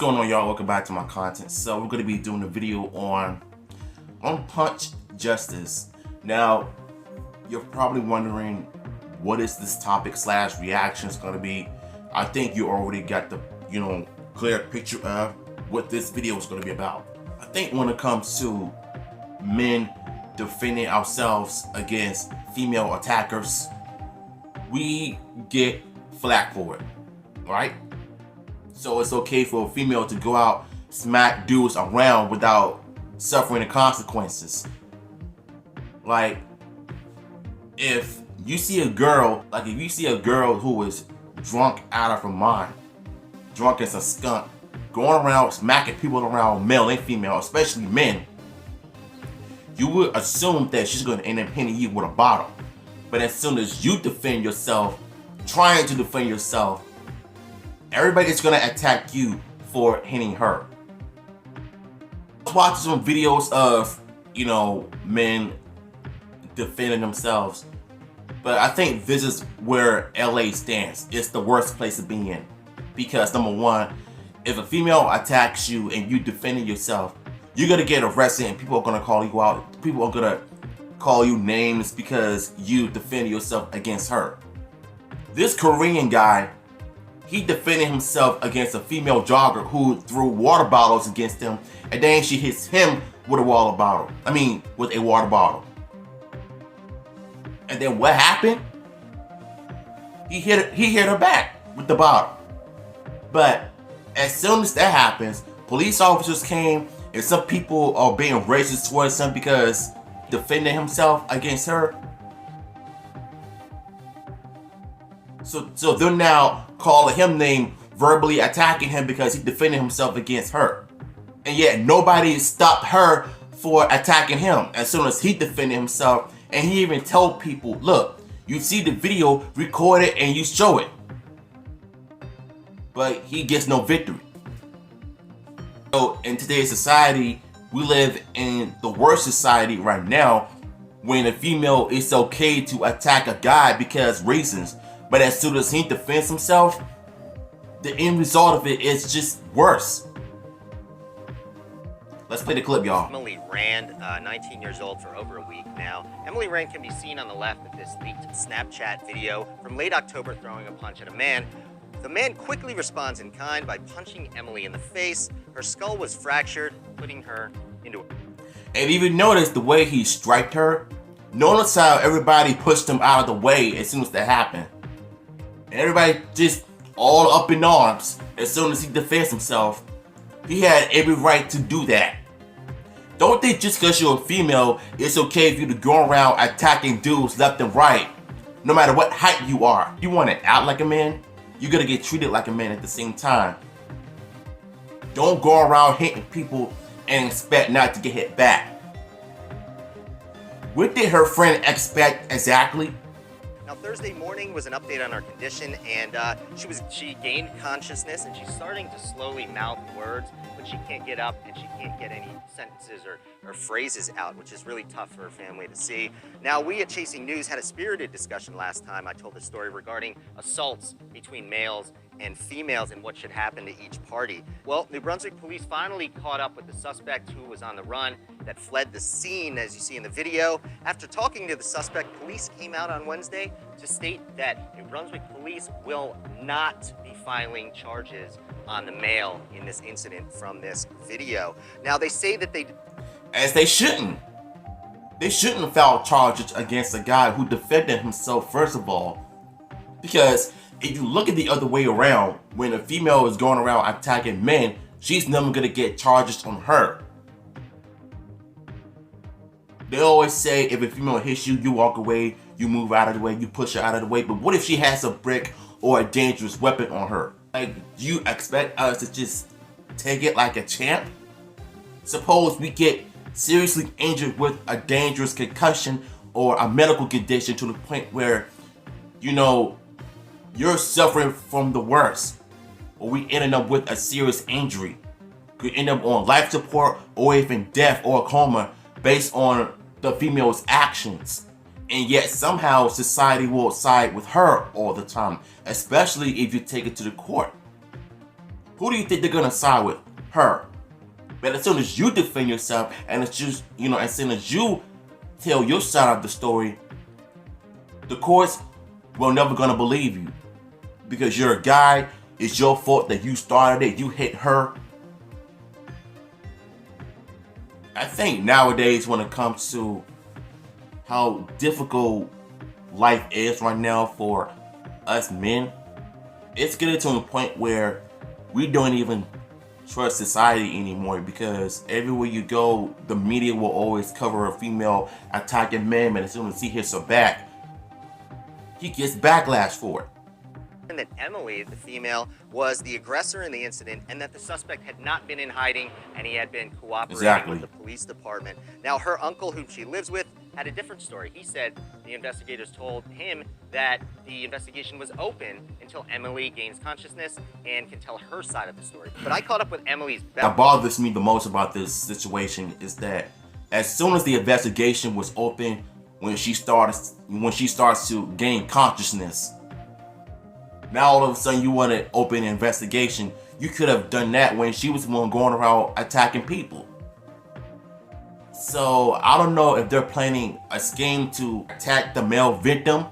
going on, y'all? Welcome back to my content. So we're going to be doing a video on Punch Justice. Now, you're probably wondering what is this topic / reaction is going to be. I think you already got the clear picture of what this video is going to be about. I think when it comes to men defending ourselves against female attackers, we get flack for it, right? So it's okay for a female to go out, smack dudes around without suffering the consequences. Like, if you see a girl who is drunk out of her mind, drunk as a skunk, going around smacking people around, male and female, especially men, you would assume that she's going to end up hitting you with a bottle. But as soon as you defend yourself, trying to defend yourself, everybody's going to attack you for hitting her. I was watching some videos of, men defending themselves. But I think this is where LA stands. It's the worst place to be in. Because number one, if a female attacks you and you defending yourself, you're going to get arrested and people are going to call you out. People are going to call you names because you defend yourself against her. This Korean guy, he defended himself against a female jogger who threw water bottles against him, and then she hits him with a water bottle. With a water bottle. And then what happened? He hit her back with the bottle. But as soon as that happens, police officers came, and some people are being racist towards him because defending himself against her. So they're now calling him names, verbally attacking him because he defended himself against her. And yet nobody stopped her for attacking him as soon as he defended himself. And he even told people, look, you see the video, record it and you show it. But he gets no victory. So in today's society, we live in the worst society right now when a female it's okay to attack a guy because reasons. But as soon as he defends himself, the end result of it is just worse. Let's play the clip, y'all. Emily Rand, 19 years old for over a week now. Emily Rand can be seen on the left of this leaked Snapchat video from late October throwing a punch at a man. The man quickly responds in kind by punching Emily in the face. Her skull was fractured, putting her into a... And even notice the way he striked her. Notice how everybody pushed him out of the way as soon as that happened. And everybody just all up in arms as soon as he defends himself. He had every right to do that. Don't think just because you're a female, it's okay for you to go around attacking dudes left and right. No matter what height you are. You want to act like a man, you're going to get treated like a man at the same time. Don't go around hitting people and expect not to get hit back. What did her friend expect exactly? Now, Thursday morning was an update on her condition, and she gained consciousness, and she's starting to slowly mouth words, but she can't get up, and she can't get any sentences or phrases out, which is really tough for her family to see. Now, we at Chasing News had a spirited discussion last time I told the story regarding assaults between males and females and what should happen to each party. Well, New Brunswick police finally caught up with the suspect who was on the run that fled the scene, as you see in the video. After talking to the suspect, police came out on Wednesday to state that New Brunswick police will not be filing charges on the male in this incident from this video. Now, they say that As they shouldn't. They shouldn't file charges against a guy who defended himself, first of all. Because if you look at the other way around, when a female is going around attacking men, she's never going to get charges on her. They always say if a female hits you, you walk away, you move out of the way, you push her out of the way. But what if she has a brick or a dangerous weapon on her? Like, do you expect us to just take it like a champ? Suppose we get seriously injured with a dangerous concussion or a medical condition to the point where, you're suffering from the worst, or we ended up with a serious injury. Could end up on life support or even death or a coma based on the female's actions. And yet somehow society will side with her all the time, especially if you take it to the court. Who do you think they're gonna side with? Her. But as soon as you defend yourself, and it's just, as soon as you tell your side of the story, the courts will never gonna believe you. Because you're a guy, it's your fault that you started it, you hit her. I think nowadays when it comes to how difficult life is right now for us men, it's getting to a point where we don't even trust society anymore, because everywhere you go, the media will always cover a female attacking men, and as soon as he hits her back, he gets backlash for it. And that Emily, the female, was the aggressor in the incident, and that the suspect had not been in hiding and he had been cooperating with the police department. Now, her uncle, whom she lives with, had a different story. He said the investigators told him that the investigation was open until Emily gains consciousness and can tell her side of the story. But I caught up with Emily's... What bothers me the most about this situation is that as soon as the investigation was open, when she starts to gain consciousness, now all of a sudden you want to open an investigation. You could have done that when she was the one going around attacking people. So I don't know if they're planning a scheme to attack the male victim,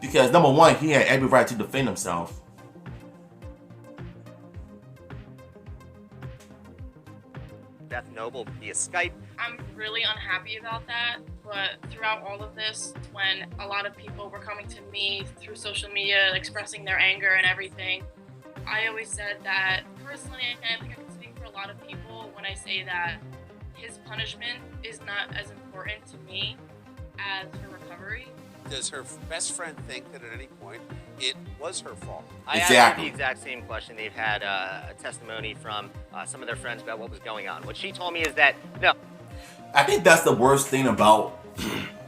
because number one, he had every right to defend himself. Beth Noble via Skype. I'm really unhappy about that, but throughout all of this, when a lot of people were coming to me through social media expressing their anger and everything, I always said that personally, I think I can speak for a lot of people when I say that his punishment is not as important to me as her recovery. Does her best friend think that at any point it was her fault? I asked her the exact same question. They've had a testimony from some of their friends about what was going on. What she told me is that, no. I think that's the worst thing about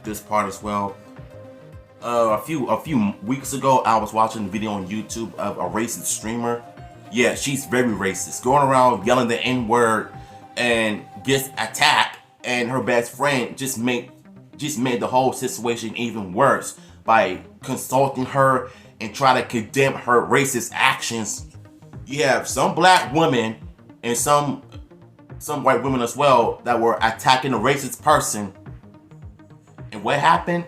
this part as well. A few weeks ago, I was watching a video on YouTube of a racist streamer. Yeah, she's very racist, going around yelling the N-word and gets attacked, and her best friend just made the whole situation even worse by consulting her and try to condemn her racist actions. You have some black women and some white women as well that were attacking a racist person. And what happened?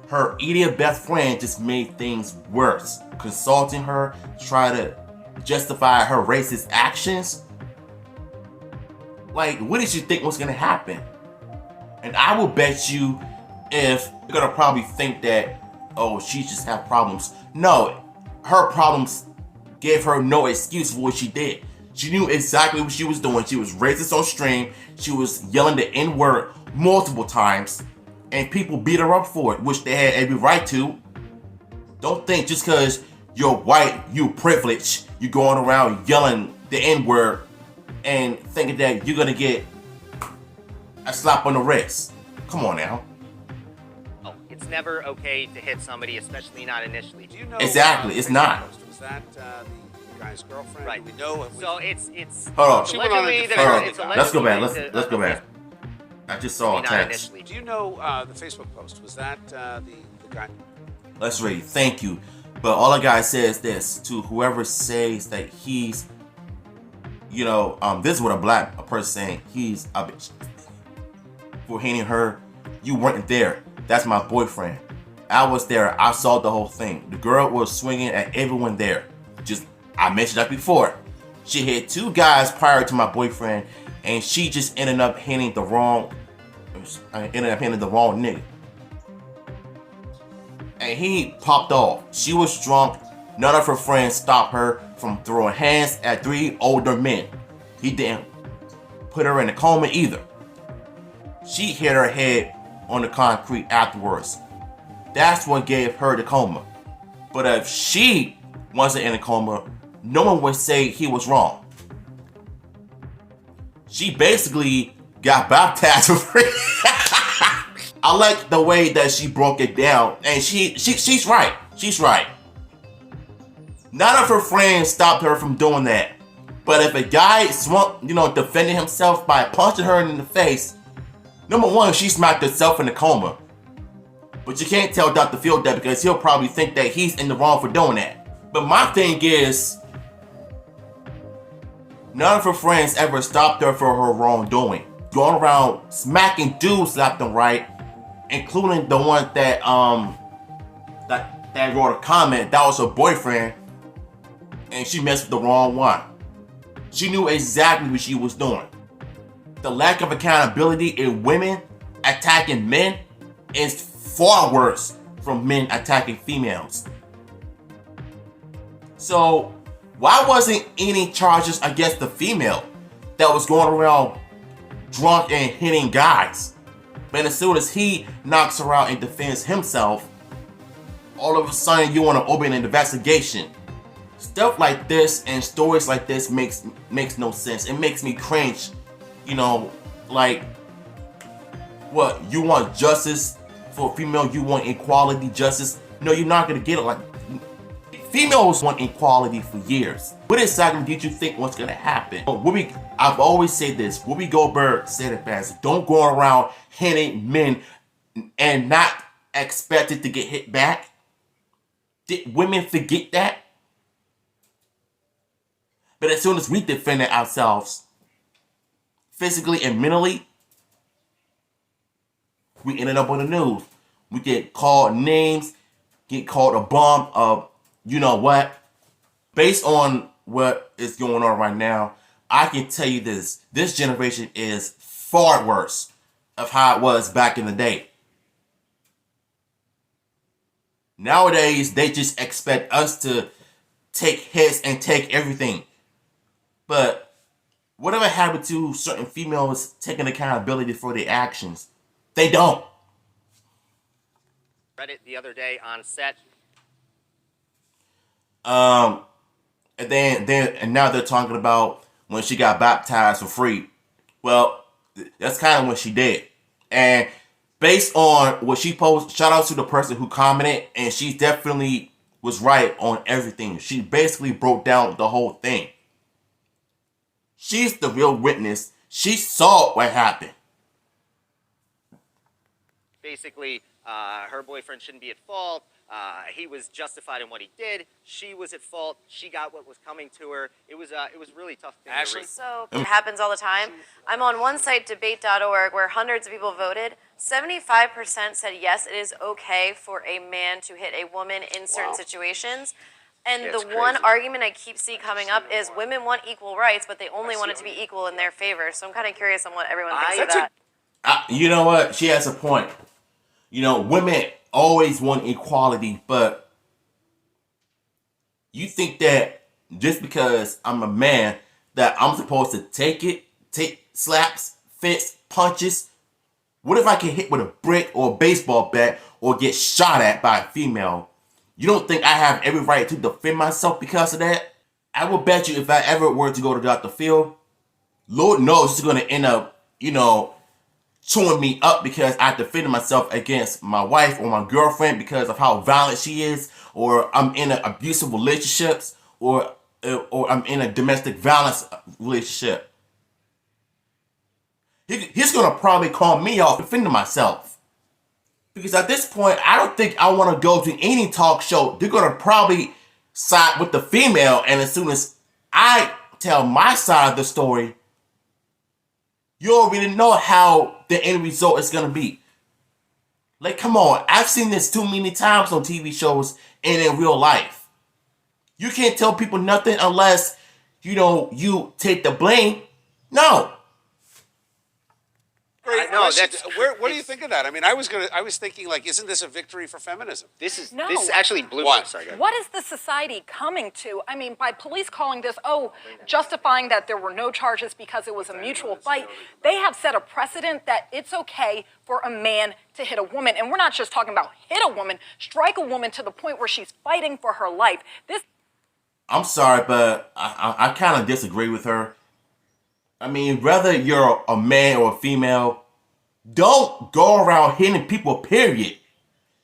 Her idiot best friend just made things worse, consulting her, try to justify her racist actions. Like, what did you think was gonna happen? And I will bet you, if you're gonna probably think that, oh, she just have problems. No, her problems gave her no excuse for what she did. She knew exactly what she was doing. She was racist on stream. She was yelling the N-word multiple times, and people beat her up for it, which they had every right to. Don't think just because you're white, you privileged, you going around yelling the N-word and thinking that you're gonna get a slap on the wrist. Come on now. Oh, it's never okay to hit somebody, especially not initially. Do you know? Exactly, it's not. Was that the guy's girlfriend? Right. Do we know? So it's Hold on. She went on a allegedly defense. there- Hold on. it's Let's go back. allegedly Let's go back. I just saw a not text. initially. Do you know the Facebook post? Was that the guy? Let's read. Thank you. But all I gotta say is this to whoever says that he's, this is what a black person saying, he's a bitch for hitting her. You weren't there. That's my boyfriend. I was there. I saw the whole thing. The girl was swinging at everyone there. I mentioned that before. She hit two guys prior to my boyfriend, and she just ended up hitting the wrong nigga. And he popped off. She was drunk. None of her friends stopped her from throwing hands at three older men. He didn't put her in a coma either. She hit her head on the concrete afterwards. That's what gave her the coma. But if she wasn't in a coma, no one would say he was wrong. She basically got baptized for free. I like the way that she broke it down, and she's right. She's right. None of her friends stopped her from doing that. But if a guy defended himself by punching her in the face, number one, she smacked herself in the coma. But you can't tell Dr. Field that, because he'll probably think that he's in the wrong for doing that. But my thing is, None of her friends ever stopped her for her wrongdoing. Going around smacking dudes left and right, including the one that that wrote a comment that was her boyfriend, and she messed with the wrong one. She knew exactly what she was doing. The lack of accountability in women attacking men is far worse from men attacking females. So why wasn't any charges against the female that was going around drunk and hitting guys? But as soon as he knocks her out and defends himself, all of a sudden you want to open an investigation. Stuff like this and stories like this makes no sense. It makes me cringe. You know, like, what, you want justice for a female? You want equality, justice? No, you're not gonna get it. Like, females want equality for years. What exactly did you think was gonna happen? I've always said this. Whoopi Goldberg said it best. Don't go around hitting men and not expect it to get hit back. Did women forget that? But as soon as we defended ourselves, physically and mentally, we ended up on the news. We get called names, get called a bum of you know what. Based on what is going on right now, I can tell you this. This generation is far worse of how it was back in the day. Nowadays, they just expect us to take hits and take everything. But whatever happened to certain females taking accountability for their actions? They don't. Read it the other day on set. And now they're talking about when she got baptized for free. Well, that's kind of what she did. And based on what she posted, shout out to the person who commented, and she definitely was right on everything. She basically broke down the whole thing. She's the real witness. She saw what happened. Basically, her boyfriend shouldn't be at fault. He was justified in what he did. She was at fault. She got what was coming to her. It was really tough thing Ashley? to read. So it happens all the time. I'm on one site, debate.org, where hundreds of people voted. 75% said yes, it is okay for a man to hit a woman in certain situations. And It's the one crazy. argument I keep seeing coming up is women want equal rights, but they only want it to be equal in their favor. So I'm kind of curious on what everyone thinks of that. You know what? She has a point. You know, women always want equality, but you think that just because I'm a man that I'm supposed to take slaps, fists, punches? What if I get hit with a brick or a baseball bat or get shot at by a female? You don't think I have every right to defend myself because of that? I will bet you if I ever were to go to Dr. Phil, Lord knows she's going to end up, chewing me up because I defended myself against my wife or my girlfriend because of how violent she is, or I'm in an abusive relationships, or I'm in a domestic violence relationship. He's going to probably call me off defending myself. Because at this point, I don't think I want to go to any talk show. They're going to probably side with the female, and as soon as I tell my side of the story, you already know how the end result is going to be. Like, come on. I've seen this too many times on TV shows and in real life. You can't tell people nothing unless, you take the blame. No. Great No, question. that's- What do you think of that? I mean, I was thinking, like, isn't this a victory for feminism? This is No. actually blew What? me. Sorry, go ahead. What is the society coming to? I mean, by police calling this, justifying that there were no charges because it was a mutual fight, they have set a precedent that it's okay for a man to hit a woman. And we're not just talking about hit a woman, strike a woman to the point where she's fighting for her life. I'm sorry, but I kind of disagree with her. I mean, whether you're a man or a female, don't go around hitting people, period.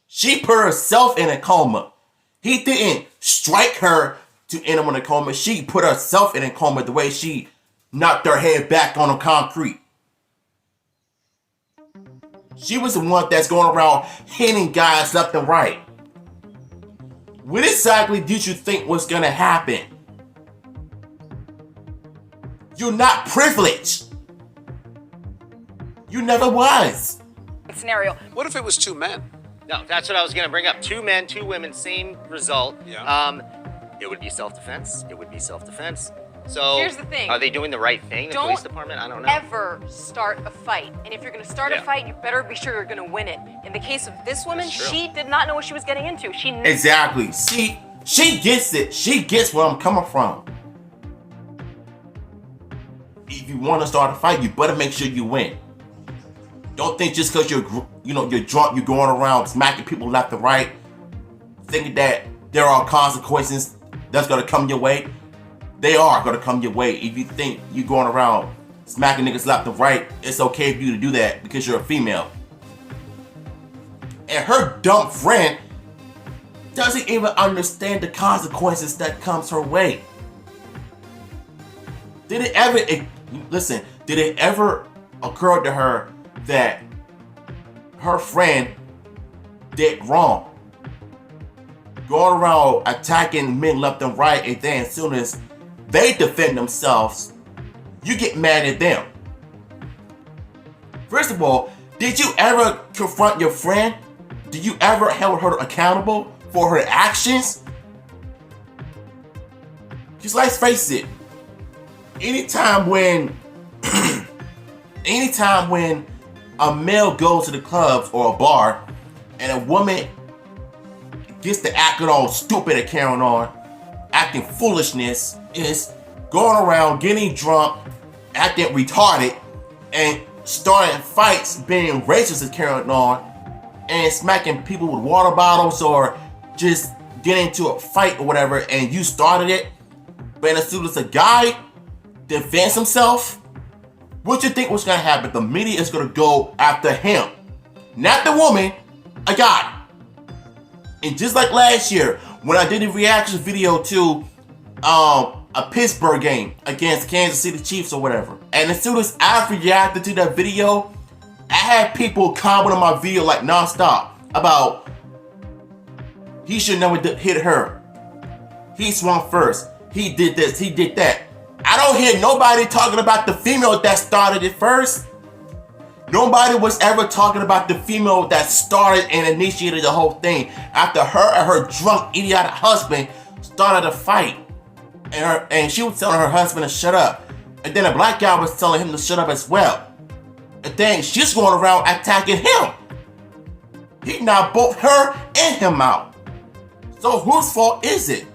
She put herself in a coma. He didn't strike her to end up in a coma. She put herself in a coma the way she knocked her head back on the concrete. She was the one that's going around hitting guys left and right. What exactly did you think was going to happen? You're not privileged. You never was. Scenario. What if it was two men? No, that's what I was going to bring up. 2 men, 2 women, same result. Yeah. It would be self-defense. It would be self-defense. So Here's the thing. Are they doing the right thing? The Don't police department? I don't know. ever start a fight. And if you're going to start Yeah. a fight, you better be sure you're going to win it. In the case of this woman, That's true. she did not know what she was getting into. She Exactly. She gets it. She gets where I'm coming from. If you want to start a fight, you better make sure you win. Don't think just because you're drunk, you're going around smacking people left and right, thinking that there are consequences that's gonna come your way. They are gonna come your way. If you think you're going around smacking niggas left and right, it's okay for you to do that because you're a female. And her dumb friend doesn't even understand the consequences that comes her way. Did it ever occur to her that her friend did wrong? Going around attacking men left and right, and then as soon as they defend themselves, you get mad at them. First of all, did you ever confront your friend? Did you ever hold her accountable for her actions? Just let's face it. Anytime when a male goes to the clubs or a bar and a woman gets to acting all stupid and carrying on, acting foolishness, is going around getting drunk, acting retarded, and starting fights, being racist and carrying on, and smacking people with water bottles or just getting into a fight or whatever, and you started it. But as soon as a guy defends himself, what you think was gonna happen? The media is gonna go after him, not the woman, a guy. And just like last year, when I did a reaction video to a Pittsburgh game against Kansas City Chiefs or whatever, and as soon as I reacted to that video, I had people comment on my video like nonstop about he should never hit her. He swung first. He did this. He did that. I don't hear nobody talking about the female that started it first. Nobody was ever talking about the female that started and initiated the whole thing after her and her drunk, idiotic husband started a fight. And she was telling her husband to shut up. And then a black guy was telling him to shut up as well. And then she's going around attacking him. He knocked both her and him out. So whose fault is it?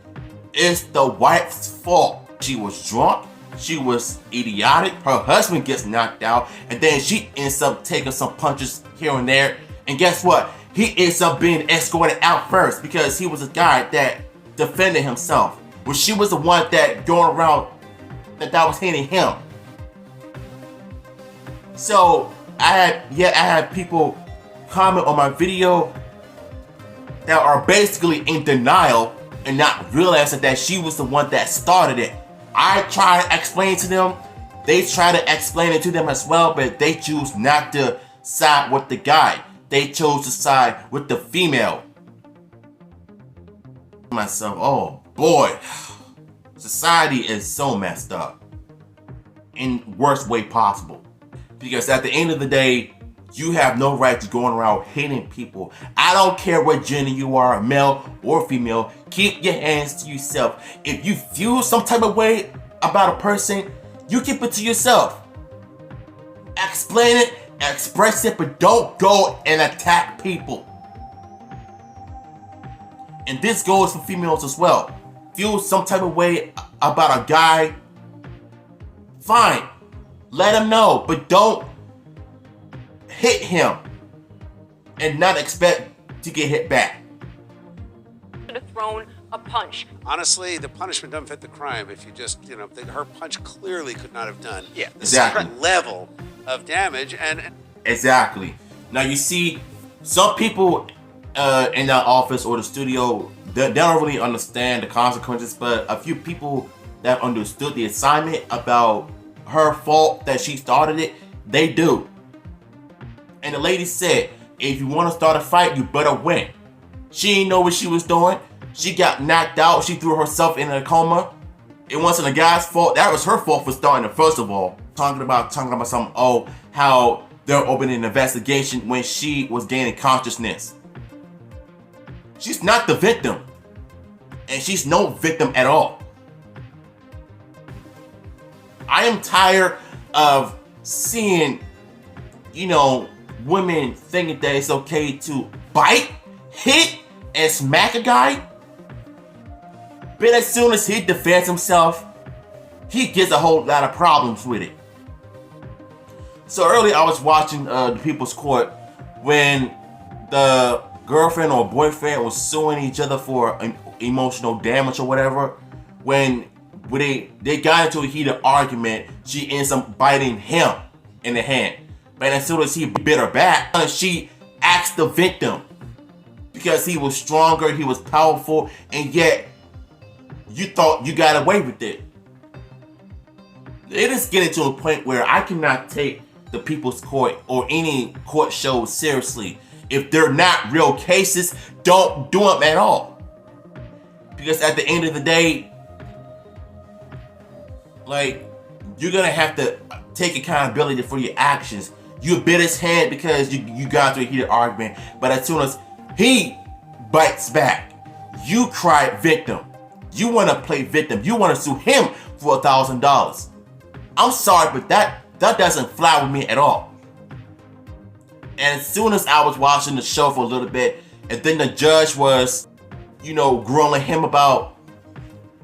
It's the wife's fault. She was drunk. She was idiotic. Her husband gets knocked out. And then she ends up taking some punches here and there. And guess what? He ends up being escorted out first because he was a guy that defended himself. Well, she was the one that going around that was hitting him. So I had people comment on my video that are basically in denial and not realizing that she was the one that started it. I try to explain to them, they try to explain it to them as well, but they choose not to side with the guy. They chose to side with the female. Myself, oh boy, society is so messed up in worst way possible. Because at the end of the day, you have no right to going around hitting people. I don't care what gender you are, male or female. Keep your hands to yourself. If you feel some type of way about a person, you keep it to yourself. Explain it, express it, but don't go and attack people. And this goes for females as well. Feel some type of way about a guy, fine. Let him know, but don't hit him and not expect to get hit back. Should have thrown a punch. Honestly, the punishment doesn't fit the crime. If you just, her punch clearly could not have done the Exactly. same level of damage. And Exactly. Now you see, some people in the office or the studio, they don't really understand the consequences, but a few people that understood the assignment about her fault that she started it, they do. And the lady said, if you want to start a fight, you better win. She didn't know what she was doing. She got knocked out. She threw herself in a coma. It wasn't the guy's fault. That was her fault for starting it, first of all. Talking about something, oh, how they're opening an investigation when she was gaining consciousness. She's not the victim. And she's no victim at all. I am tired of seeing, women thinking that it's okay to bite, hit, and smack a guy. But as soon as he defends himself, he gets a whole lot of problems with it. So earlier I was watching the People's Court when the girlfriend or boyfriend was suing each other for emotional damage or whatever. When they got into a heated argument, she ends up biting him in the hand. But as soon as he bit her back, she asked the victim because he was stronger, he was powerful, and yet you thought you got away with it. It is getting to a point where I cannot take the People's Court or any court show seriously. If they're not real cases, don't do them at all. Because at the end of the day, you're gonna have to take accountability for your actions. You bit his hand because you got into a heated argument, but as soon as he bites back, you cry victim. You want to play victim. You want to sue him for $1,000. I'm sorry, but that doesn't fly with me at all. And as soon as I was watching the show for a little bit, and then the judge was, grilling him about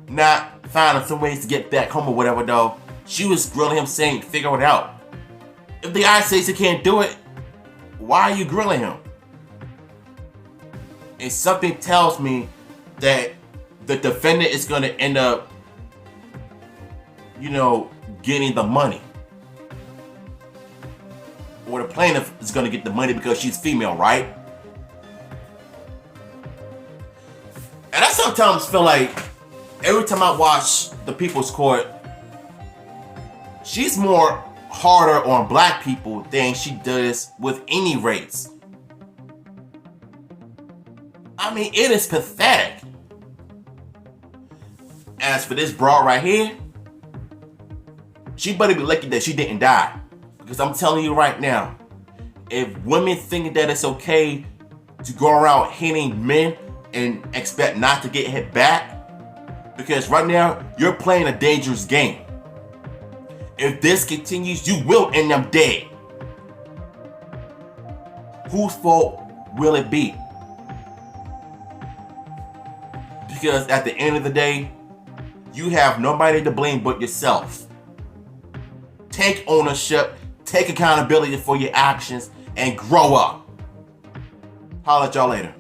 not finding some ways to get back home or whatever, though, she was grilling him saying, figure it out. If the guy says he can't do it, why are you grilling him? And something tells me that the defendant is going to end up, getting the money. Or the plaintiff is going to get the money because she's female, right? And I sometimes feel like every time I watch the People's Court, she's more harder on black people than she does with any race. I mean, it is pathetic. As for this broad right here, she better be lucky that she didn't die. Because I'm telling you right now, if women think that it's okay to go around hitting men and expect not to get hit back, because right now you're playing a dangerous game. If this continues, you will end up dead. Whose fault will it be? Because at the end of the day, you have nobody to blame but yourself. Take ownership, take accountability for your actions, and grow up. Holla at y'all later.